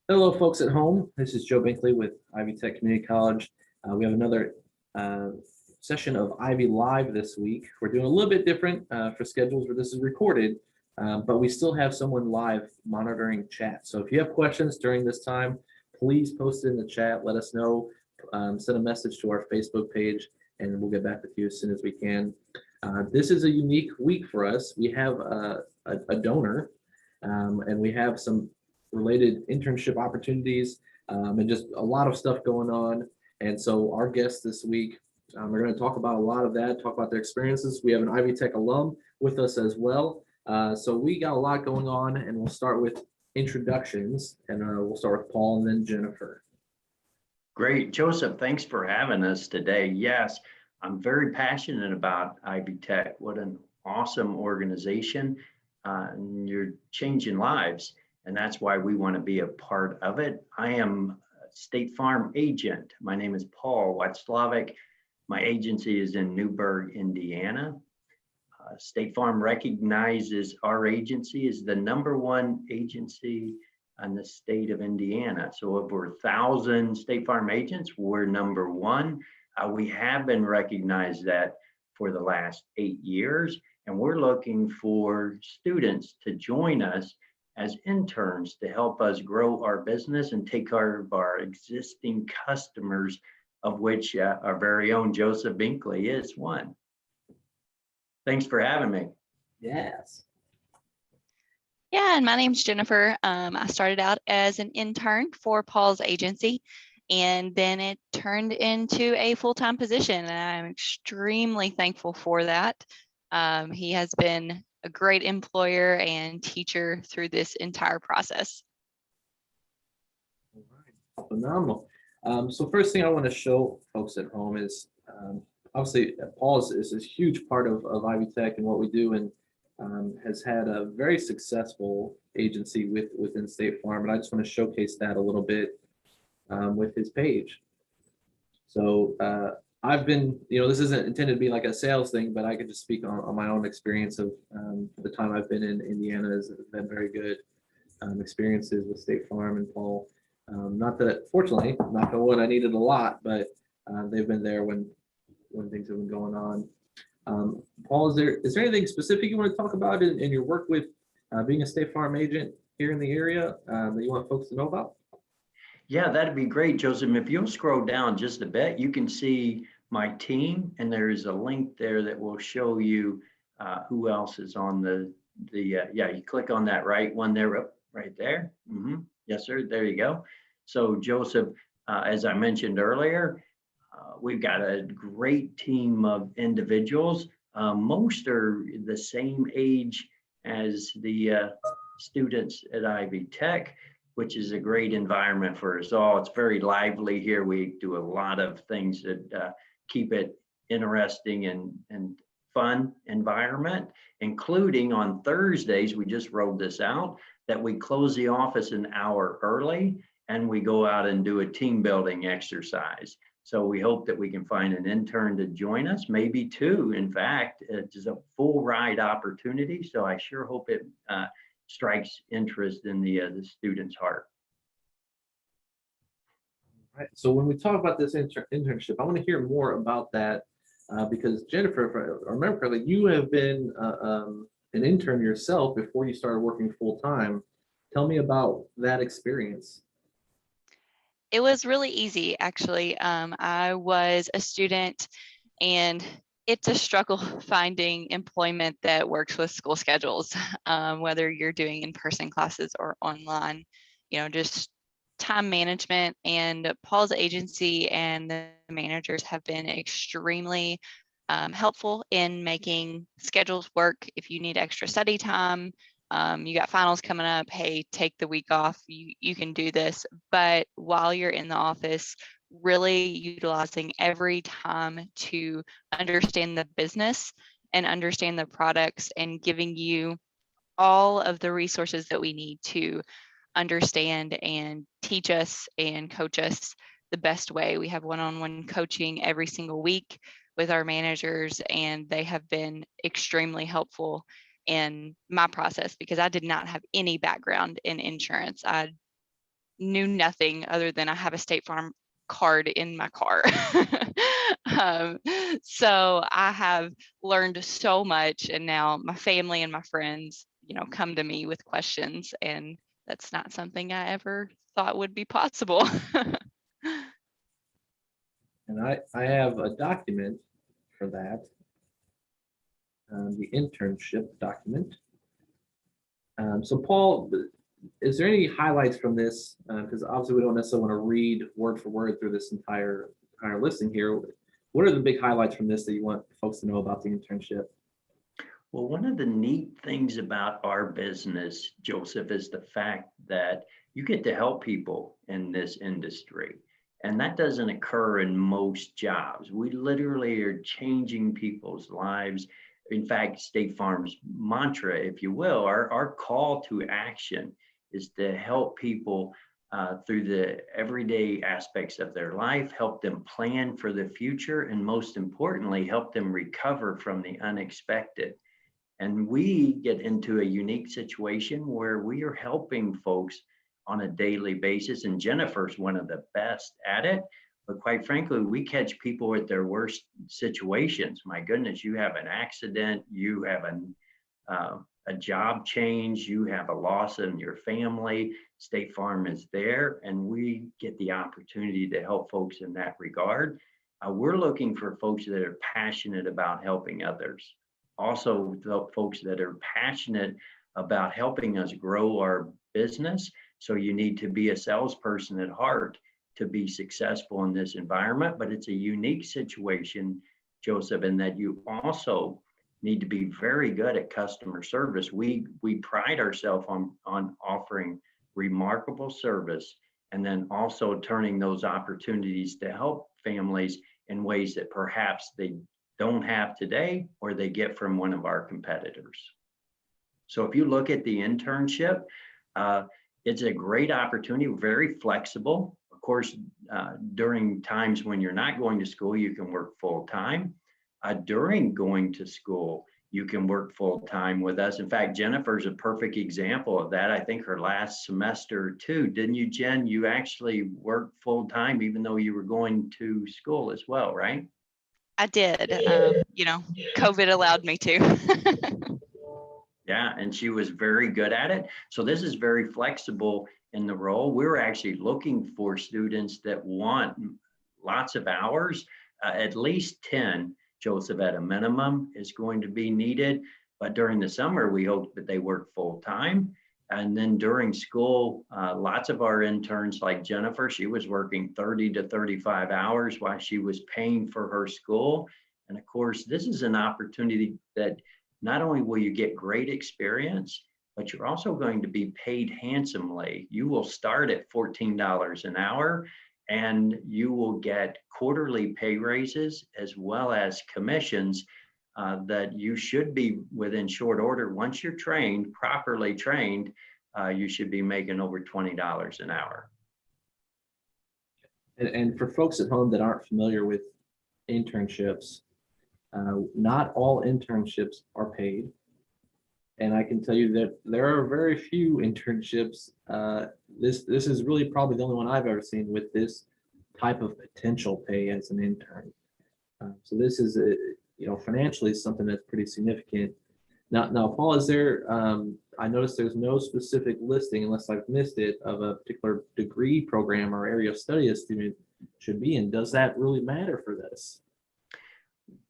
Hello, folks at home. This is Joe Binkley with Ivy Tech Community College. We have another uh, session of Ivy Live this week. We're doing a little bit different for schedules where this is recorded, but we still have someone live monitoring chat. So if you have questions during this time, please post it in the chat. Let us know. Send a message to our Facebook page, and we'll get back with you as soon as we can. This is a unique week for us. We have a donor, and we have some related internship opportunities, and just a lot of stuff going on. And so our guests this week, we're going to talk about a lot of that, talk about their experiences. We have an Ivy Tech alum with us as well. So we got a lot going on, and we'll start with introductions, and we'll start with Paul and then Jennifer. Great. Joseph, thanks for having us today. Yes, I'm very passionate about Ivy Tech. What an awesome organization. And you're changing lives, and that's why we want to be a part of it. I am a State Farm agent. My name is Paul Watzlavik. My agency is in Newburgh, Indiana. State Farm recognizes our agency as the #1 agency in the state of Indiana. So over 1,000 State Farm agents, we're #1. We have been recognized that for the last 8 years, and we're looking for students to join us as interns to help us grow our business and take care of our existing customers, of which our very own Joseph Binkley is one. Thanks for having me. Yes. Yeah, and my name's Jennifer. I started out as an intern for Paul's agency, and then it turned into a full-time position, and I'm extremely thankful for that. He has been a great employer and teacher through this entire process. All right. Phenomenal. So first thing I want to show folks at home is obviously Paul is a huge part of Ivy Tech and what we do, and has had a very successful agency within State Farm, and I just want to showcase that a little bit with his page. So I've been, this isn't intended to be like a sales thing, but I could just speak on my own experience of the time I've been in Indiana. Has been very good experiences with State Farm and Paul. Not that, fortunately, knock on wood, I needed a lot, but they've been there when things have been going on. Paul, is there anything specific you want to talk about in your work with being a State Farm agent here in the area that you want folks to know about? Yeah, that'd be great, Joseph. If you'll scroll down just a bit, you can see my team, and there's a link there that will show you who else is on yeah, you click on that right one there, right there. Yes, sir, there you go. So Joseph, as I mentioned earlier, we've got a great team of individuals. Most are the same age as the students at Ivy Tech, which is a great environment for us all. It's very lively here. We do a lot of things that keep it interesting and fun environment, including on Thursdays, we just rolled this out, that we close the office an hour early and we go out and do a team building exercise. So we hope that we can find an intern to join us, maybe two. In fact, it's a full ride opportunity. So I sure hope it strikes interest in the student's heart. Right. So when we talk about this internship, I want to hear more about that because Jennifer, if I remember correctly, you have been an intern yourself before you started working full time. Tell me about that experience. It was really easy, actually. I was a student, and it's a struggle finding employment that works with school schedules, whether you're doing in-person classes or online, just time management. And Paul's agency and the managers have been extremely helpful in making schedules work. If you need extra study time, you got finals coming up, hey, take the week off, you can do this. But while you're in the office, really utilizing every time to understand the business and understand the products, and giving you all of the resources that we need to understand and teach us and coach us the best way. We have one-on-one coaching every single week with our managers, and they have been extremely helpful in my process because I did not have any background in insurance. I knew nothing other than I have a State Farm card in my car. um, so I have learned so much, and now my family and my friends, come to me with questions, and that's not something I ever thought would be possible. And I have a document for that, the internship document. So Paul, is there any highlights from this? Because obviously we don't necessarily want to read word for word through this entire listing here. What are the big highlights from this that you want folks to know about the internship? Well, one of the neat things about our business, Joseph, is the fact that you get to help people in this industry. And that doesn't occur in most jobs. We literally are changing people's lives. In fact, State Farm's mantra, if you will, our call to action is to help people through the everyday aspects of their life, help them plan for the future, and most importantly, help them recover from the unexpected. And we get into a unique situation where we are helping folks on a daily basis. And Jennifer's one of the best at it. But quite frankly, we catch people at their worst situations. My goodness, you have an accident, you have a job change, you have a loss in your family. State Farm is there, and we get the opportunity to help folks in that regard. We're looking for folks that are passionate about helping others. Also, folks that are passionate about helping us grow our business. So you need to be a salesperson at heart to be successful in this environment. But it's a unique situation, Joseph, in that you also need to be very good at customer service. We pride ourselves on offering remarkable service, and then also turning those opportunities to help families in ways that perhaps they don't have today, or they get from one of our competitors. So if you look at the internship, it's a great opportunity, very flexible. Of course, during times when you're not going to school, you can work full time. During going to school, you can work full time with us. In fact, Jennifer's a perfect example of that. I think her last semester too, didn't you, Jen? You actually worked full time even though you were going to school as well, right? I did. COVID allowed me to. Yeah, and she was very good at it. So this is very flexible in the role. We're actually looking for students that want lots of hours, at least 10, Joseph, at a minimum is going to be needed. But during the summer, we hope that they work full time. And then during school, lots of our interns, like Jennifer, she was working 30 to 35 hours while she was paying for her school. And of course, this is an opportunity that not only will you get great experience, but you're also going to be paid handsomely. You will start at $14 an hour, and you will get quarterly pay raises as well as commissions that you should be within short order. Once you're trained, properly trained, you should be making over $20 an hour. And for folks at home that aren't familiar with internships, not all internships are paid. And I can tell you that there are very few internships. This is really probably the only one I've ever seen with this type of potential pay as an intern. So this is financially something that's pretty significant. Now, Paul, is there? I noticed there's no specific listing, unless I've missed it, of a particular degree program or area of study a student should be in. Does that really matter for this?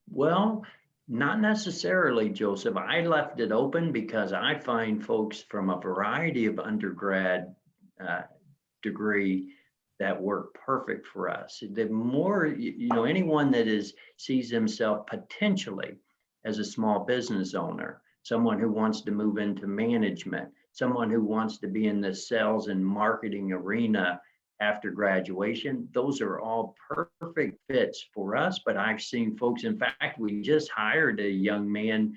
Well, not necessarily, Joseph. I left it open because I find folks from a variety of undergrad degree that work perfect for us. The more, anyone that sees himself potentially as a small business owner, someone who wants to move into management, someone who wants to be in the sales and marketing arena after graduation, those are all perfect fits for us. But I've seen folks, in fact, we just hired a young man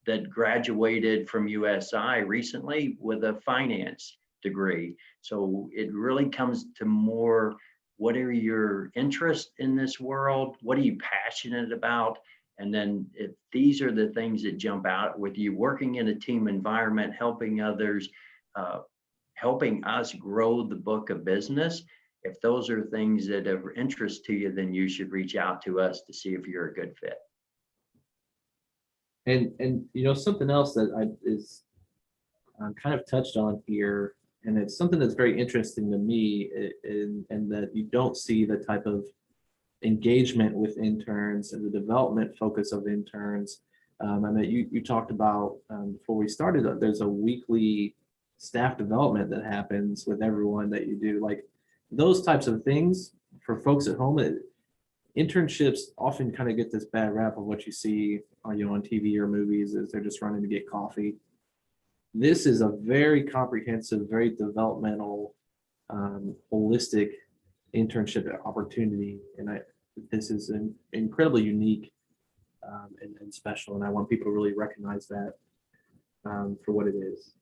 that graduated from USI recently with a finance degree. So it really comes to more, what are your interests in this world? What are you passionate about? And then if these are the things that jump out with you, working in a team environment, helping others, helping us grow the book of business. If those are things that are of interest to you, then you should reach out to us to see if you're a good fit. And something else that is kind of touched on here, and it's something that's very interesting to me, and that you don't see the type of engagement with interns and the development focus of interns. I mean, you talked about before we started, there's a weekly staff development that happens with everyone that you do. Like those types of things for folks at home, internships often kind of get this bad rap of what you see on TV or movies, is they're just running to get coffee. This is a very comprehensive, very developmental, holistic internship opportunity, and this is incredibly unique and special, and I want people to really recognize that for what it is.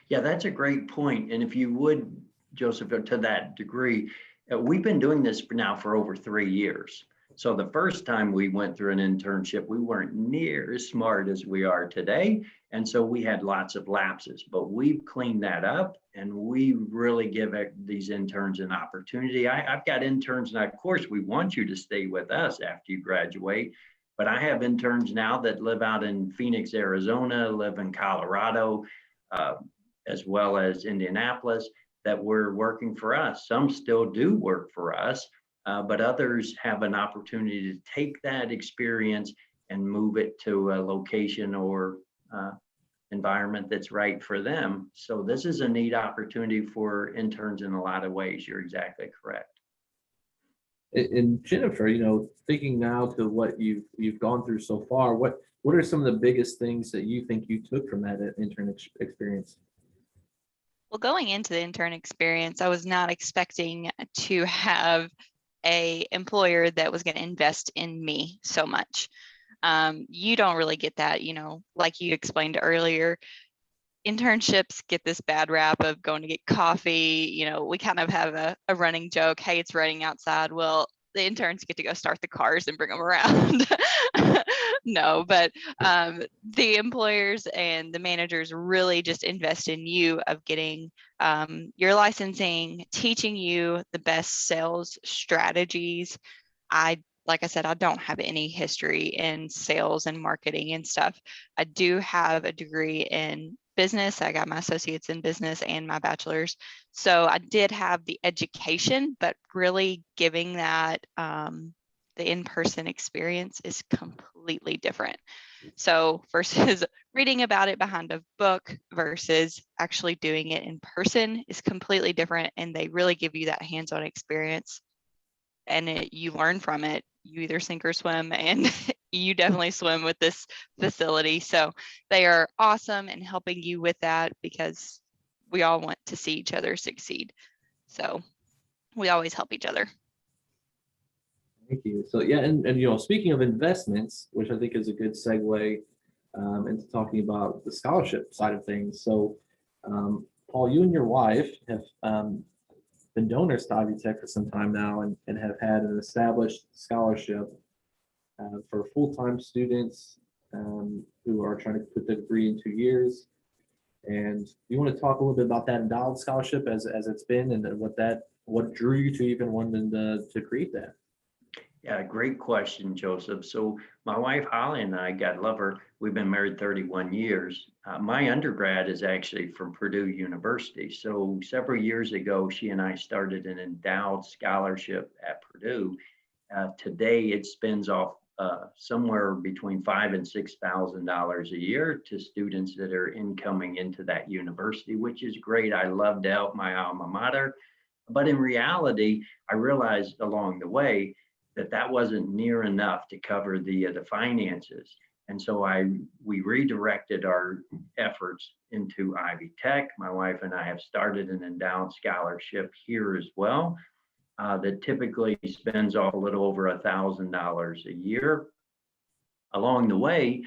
Yeah, that's a great point. And if you would, Joseph, to that degree, we've been doing this now for over 3 years. So the first time we went through an internship, we weren't near as smart as we are today. And so we had lots of lapses, but we've cleaned that up, and we really give these interns an opportunity. I've got interns, and of course, we want you to stay with us after you graduate. But I have interns now that live out in Phoenix, Arizona, live in Colorado, as well as Indianapolis, that were working for us. Some still do work for us, but others have an opportunity to take that experience and move it to a location or environment that's right for them. So this is a neat opportunity for interns in a lot of ways. You're exactly correct. And Jennifer, thinking now to what you've gone through so far, what are some of the biggest things that you think you took from that intern experience? Well, going into the intern experience, I was not expecting to have a employer that was going to invest in me so much. You don't really get that, like you explained earlier. Internships get this bad rap of going to get coffee. We kind of have a running joke, hey, it's raining outside. Well, the interns get to go start the cars and bring them around. No, but the employers and the managers really just invest in you of getting your licensing, teaching you the best sales strategies. Like I said, I don't have any history in sales and marketing and stuff. I do have a degree in business. I got my associates in business and my bachelor's. So I did have the education, but really giving that the in-person experience is completely different. So versus reading about it behind a book versus actually doing it in person is completely different. And they really give you that hands-on experience, and you learn from it. You either sink or swim, and you definitely swim with this facility. So they are awesome in helping you with that, because we all want to see each other succeed. So we always help each other. Thank you. So yeah, and speaking of investments, which I think is a good segue into talking about the scholarship side of things. So Paul, you and your wife have been donors to Ivy Tech for some time now, and have had an established scholarship for full-time students who are trying to put the degree in 2 years. And you want to talk a little bit about that endowed scholarship as it's been, and what drew you to even wanting to create that? Yeah, great question, Joseph. So my wife, Holly, and I, God love her, we've been married 31 years. My undergrad is actually from Purdue University. So several years ago, she and I started an endowed scholarship at Purdue. Today, it spends off somewhere between $5,000 and $6,000 a year to students that are incoming into that university, which is great. I loved out my alma mater. But in reality, I realized along the way that wasn't near enough to cover the finances. And so we redirected our efforts into Ivy Tech. My wife and I have started an endowed scholarship here as well that typically spends off a little over $1,000 a year. Along the way,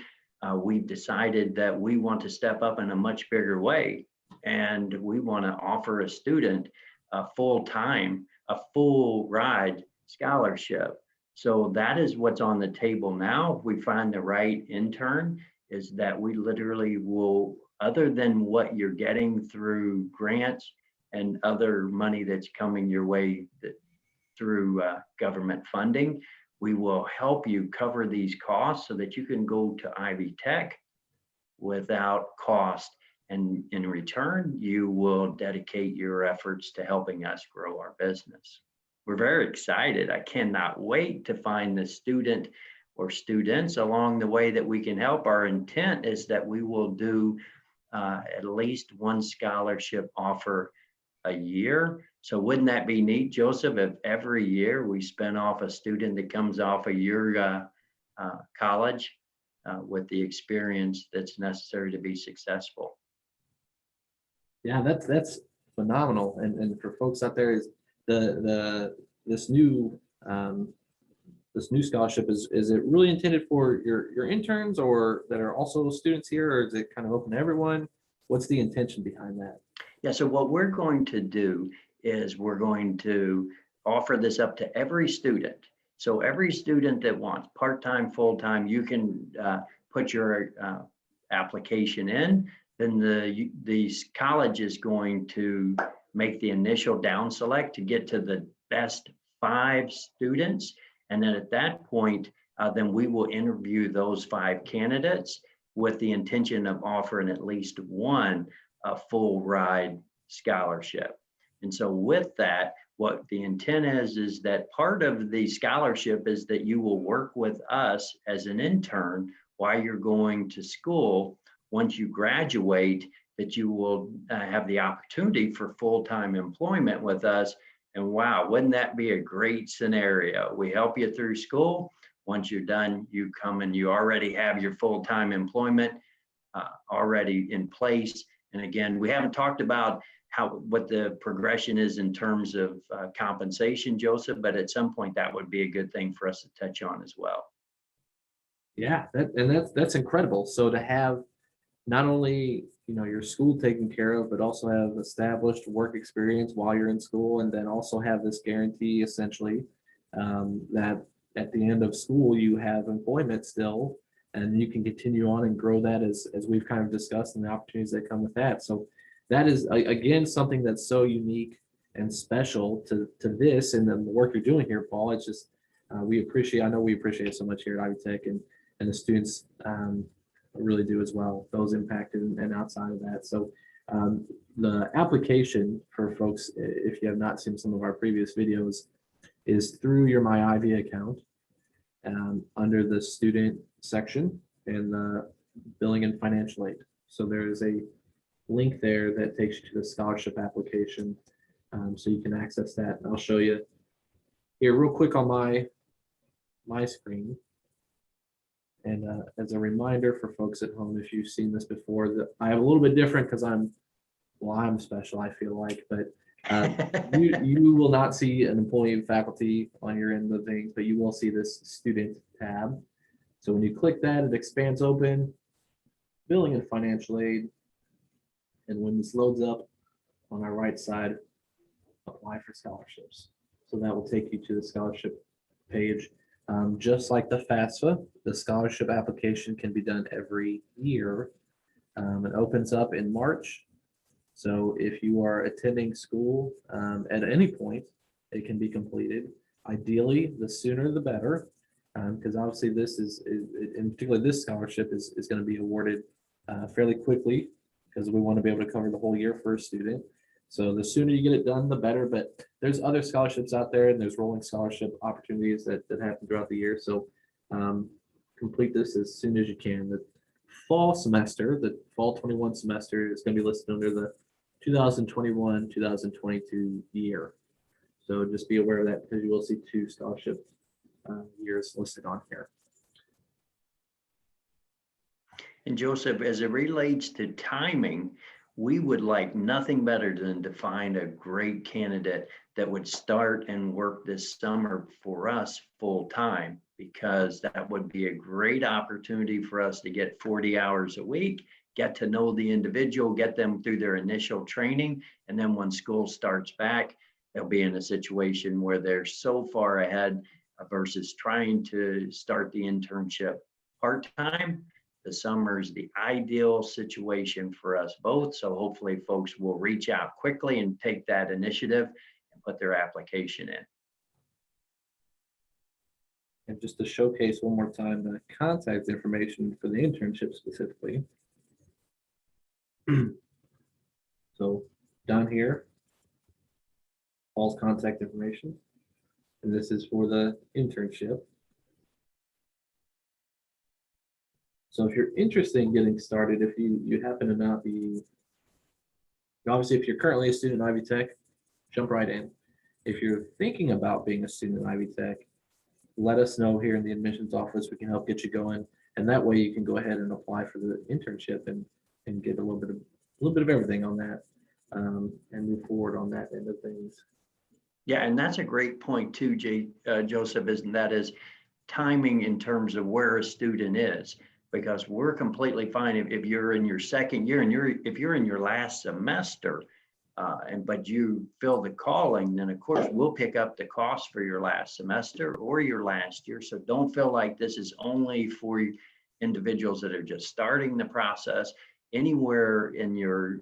we've decided that we want to step up in a much bigger way, and we want to offer a student a full-time, a full ride scholarship. So that is what's on the table now. If we find the right intern, is that we literally will other than what you're getting through grants and other money that's coming your way through government funding, we will help you cover these costs so that you can go to Ivy Tech without cost. And in return, you will dedicate your efforts to helping us grow our business. We're very excited. I cannot wait to find the student or students along the way that we can help. Our intent is that we will do at least one scholarship offer a year. So wouldn't that be neat, Joseph, if every year we spin off a student that comes off a year college with the experience that's necessary to be successful? Yeah, that's phenomenal. And for folks out there, is this new scholarship, is it really intended for your interns or that are also students here, or is it kind of open to everyone? What's the intention behind that? Yeah, so what we're going to do is we're going to offer this up to every student. So every student that wants part-time, full-time, you can put your application in. Then the college is going to make the initial down select to get to the best 5 students. And then at that point, then we will interview those 5 candidates with the intention of offering at least one a full ride scholarship. And so with that, what the intent is that part of the scholarship is that you will work with us as an intern while you're going to school. Once you graduate, that you will have the opportunity for full-time employment with us. And wow, wouldn't that be a great scenario? We help you through school. Once you're done, you come and you already have your full-time employment already in place. And again, we haven't talked about what the progression is in terms of compensation, Joseph, but at some point that would be a good thing for us to touch on as well. Yeah, that's incredible. So to have not only your school taken care of, but also have established work experience while you're in school, and then also have this guarantee essentially that at the end of school you have employment still, and you can continue on and grow that as we've kind of discussed, and the opportunities that come with that. So that is again something that's so unique and special to this and the work you're doing here, Paul. It's just I know we appreciate it so much here at Ivy Tech, and the students really do as well, those impacted and outside of that. So the application for folks, if you have not seen some of our previous videos, is through your My Ivy account under the student section in the billing and financial aid. So there is a link there that takes you to the scholarship application, so you can access that. And I'll show you here real quick on my screen. And as a reminder for folks at home, if you've seen this before, that I have a little bit different because I'm special, I feel like, but you will not see an employee and faculty on your end of things, but you will see this student tab. So when you click that, it expands open, billing and financial aid. And when this loads up on our right side, apply for scholarships. So that will take you to the scholarship page. Just like the FAFSA, the scholarship application can be done every year. It opens up in March. So if you are attending school at any point, it can be completed. Ideally, the sooner the better, because obviously this is in particular, this scholarship is going to be awarded fairly quickly, because we want to be able to cover the whole year for a student. So the sooner you get it done, the better. But there's other scholarships out there, and there's rolling scholarship opportunities that happen throughout the year. So complete this as soon as you can. The fall semester, the fall 21 semester, is going to be listed under the 2021-2022 year. So just be aware of that, because you will see 2 scholarship years listed on here. And Joseph, as it relates to timing, we would like nothing better than to find a great candidate that would start and work this summer for us full time, because that would be a great opportunity for us to get 40 hours a week, get to know the individual, get them through their initial training. And then when school starts back, they'll be in a situation where they're so far ahead versus trying to start the internship part-time, the summer is the ideal situation for us both. So hopefully folks will reach out quickly and take that initiative and put their application in. And just to showcase one more time the contact information for the internship specifically. So down here, Paul's contact information, and this is for the internship. So if you're interested in getting started, if you happen to not be, obviously if you're currently a student in Ivy Tech, jump right in. If you're thinking about being a student in Ivy Tech, let us know here in the admissions office. We can help get you going, and that way you can go ahead and apply for the internship and get a little bit of everything on that, and move forward on that end of things. Yeah, and that's a great point too, Joseph, that is timing in terms of where a student is, because we're completely fine if you're in your second year and if you're in your last semester, but you feel the calling, then of course we'll pick up the cost for your last semester or your last year. So don't feel like this is only for individuals that are just starting the process. Anywhere in your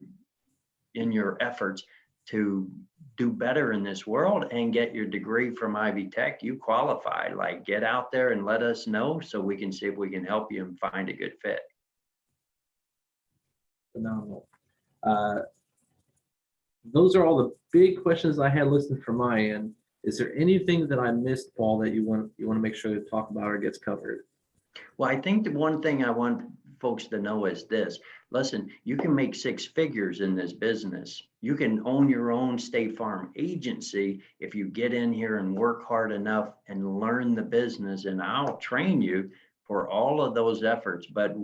efforts to do better in this world and get your degree from Ivy Tech, you qualify. Like, get out there and let us know so we can see if we can help you and find a good fit. Phenomenal. Those are all the big questions I had listed from my end. Is there anything that I missed, Paul, that you want to make sure to talk about or gets covered? Well, I think the one thing I want folks to know is this. Listen, you can make 6 figures in this business. You can own your own State Farm agency if you get in here and work hard enough and learn the business, and I'll train you for all of those efforts. But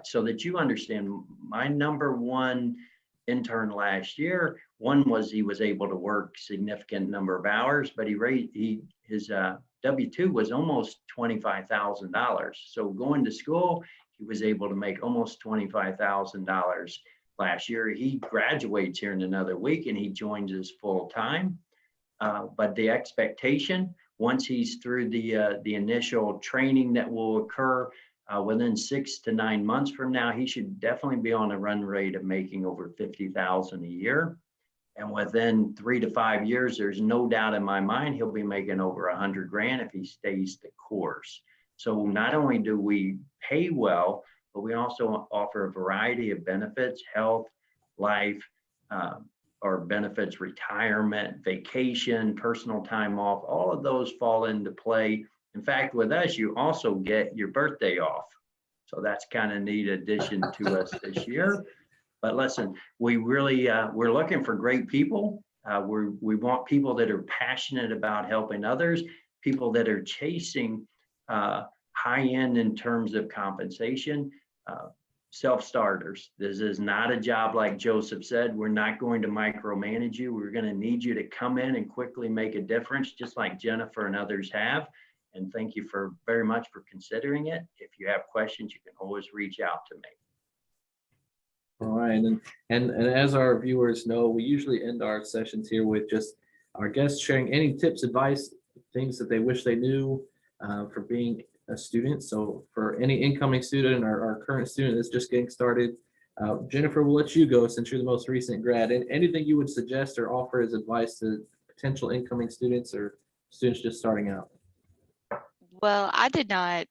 so that you understand, my number one intern last year, one was he was able to work significant number of hours, but his W-2 was almost $25,000. So going to school, he was able to make almost $25,000 last year. He graduates here in another week and he joins us full time. But the expectation, once he's through the initial training that will occur within 6 to 9 months from now, he should definitely be on a run rate of making over $50,000 a year. And within 3 to 5 years, there's no doubt in my mind, he'll be making over $100,000 if he stays the course. So not only do we pay well, but we also offer a variety of benefits, health, life, or benefits, retirement, vacation, personal time off. All of those fall into play. In fact, with us, you also get your birthday off. So that's kind of neat addition to us this year. But listen, we really, we're looking for great people. We want people that are passionate about helping others, people that are chasing high end in terms of compensation, self-starters. This is not a job like Joseph said. We're not going to micromanage you. We're going to need you to come in and quickly make a difference, just like Jennifer and others have. And thank you very much for considering it. If you have questions, you can always reach out to me. All right, and as our viewers know, we usually end our sessions here with just our guests sharing any tips, advice, things that they wish they knew for being a student. So for any incoming student or our current student that's just getting started, Jennifer, we'll let you go since you're the most recent grad. And anything you would suggest or offer as advice to potential incoming students or students just starting out? Well, I did not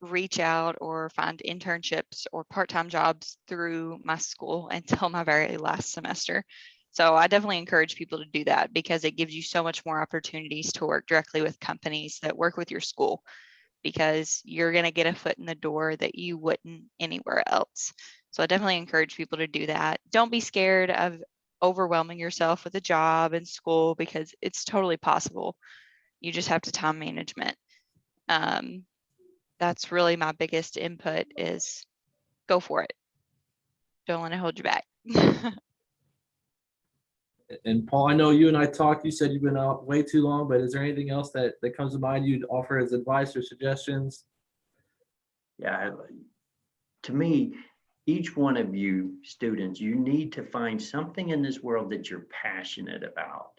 reach out or find internships or part-time jobs through my school until my very last semester. So I definitely encourage people to do that because it gives you so much more opportunities to work directly with companies that work with your school, because you're going to get a foot in the door that you wouldn't anywhere else. So I definitely encourage people to do that. Don't be scared of overwhelming yourself with a job and school, because it's totally possible. You just have to time management. That's really my biggest input, is go for it. Don't let it hold you back. And Paul, I know you and I talked, you said you've been out way too long, but is there anything else that comes to mind you'd offer as advice or suggestions? Yeah, to me, each one of you students, you need to find something in this world that you're passionate about.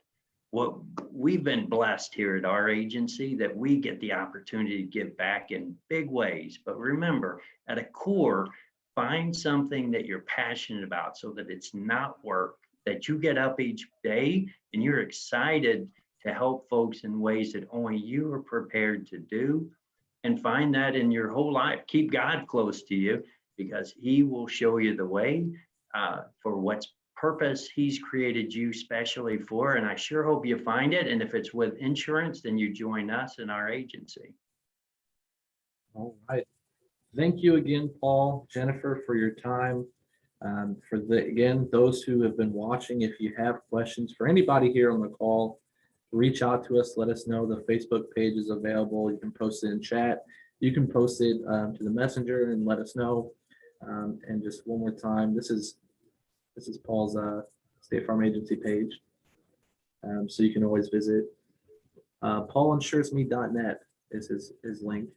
what we've been blessed here at our agency that we get the opportunity to give back in big ways. But remember, at a core, find something that you're passionate about so that it's not work, that you get up each day and you're excited to help folks in ways that only you are prepared to do. And find that in your whole life. Keep God close to you because he will show you the way for what's purpose he's created you specially for. And I sure hope you find it. And if it's with insurance, then you join us in our agency. All right. Thank you again, Paul, Jennifer, for your time. Again, those who have been watching, if you have questions for anybody here on the call, reach out to us. Let us know. The Facebook page is available. You can post it in chat. You can post it to the messenger and let us know. And just one more time, this is Paul's State Farm Agency page. So you can always visit. paulinsuresme.net is his link.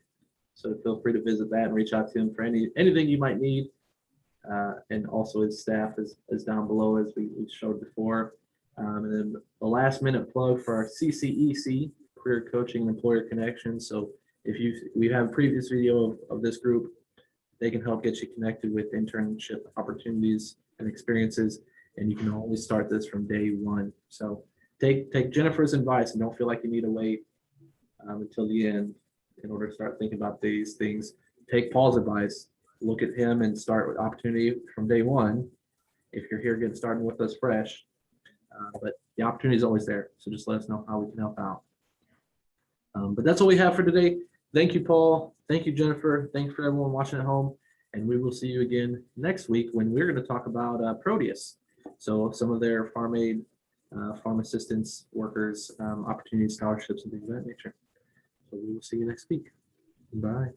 So feel free to visit that and reach out to him for anything you might need. And also his staff is down below as we showed before. And then the last minute plug for our CCEC, Career Coaching and Employer Connection. So we have a previous video of this group, they can help get you connected with internship opportunities and experiences. And you can always start this from day one. So take Jennifer's advice and don't feel like you need to wait until the end in order to start thinking about these things. Take Paul's advice, look at him and start with opportunity from day one. If you're here getting started with us fresh, but the opportunity is always there. So just let us know how we can help out. But that's all we have for today. Thank you, Paul. Thank you, Jennifer. Thanks for everyone watching at home. And we will see you again next week when we're going to talk about Proteus. So some of their farm aid, farm assistance workers, opportunities, scholarships, and things of that nature. So we will see you next week. Bye.